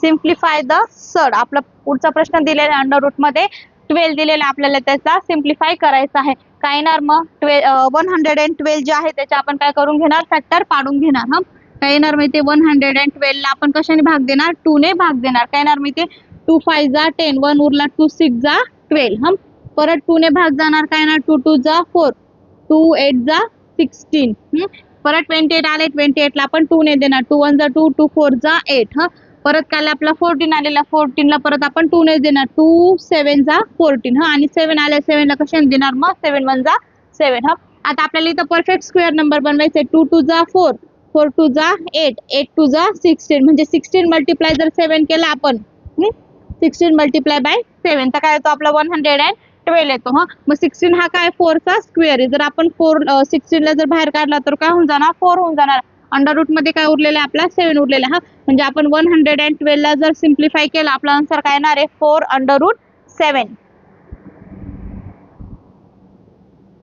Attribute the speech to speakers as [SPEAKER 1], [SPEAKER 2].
[SPEAKER 1] Simplify the सड. आपला पुढचा प्रश्न दिलेला अंडर रूट मध्ये 12 दिलेला, आपल्याला त्याचा सिम्प्लिफाय करायचा आहे. काय येणार मग 112 जे आहे त्याच्या आपण काय करून घेणार, फॅक्टर पाडून घेणार. काय येणार माहिती 112 ला आपण कशाने भाग देणार, 2 ने भाग देणार. काय येणार माहिती 2 5 जा 10, 1 उरला 2 6 जा 12. परत 2 ने भाग जाणार, काय येणार 2 2 जा 4, 2 8 जा 16. परत 28 आले, 28 ला आपण 2 ने देणार, 2 1 जा 2, 2 4 जा 8. परत काय आपला 14 आलेला, 14 ला परत आपण 2 ने देणार, 2 7 जा 14. आणि 7 आले, 7 ला कशाने देणार मग 7 1 जा 7. आता आपल्याला इथं परफेक्ट स्क्वेअर नंबर बनवायचे. 2 2 जा 4, 4 2 जा 8, 8 2 जा 16. म्हणजे 16 मल्टिप्लाय जर 7 केला आपण, 16 मल्टिप्लाय बाय 7 तर काय येतो आपला 112 येतो. मग 16 हा काय 4 चा स्क्वेअर आहे. जर आपण 16 ला जर बाहेर काढला तर काय होऊन जाणार 4 होऊन जाणार. अंडर रूट मध्ये काय उरलेला आहे आपला 7 उरलेला. म्हणजे आपण 112 ला जर सिम्प्लिफाय केला, आपला आन्सर काय येणार आहे 4 अंडर रूट 7.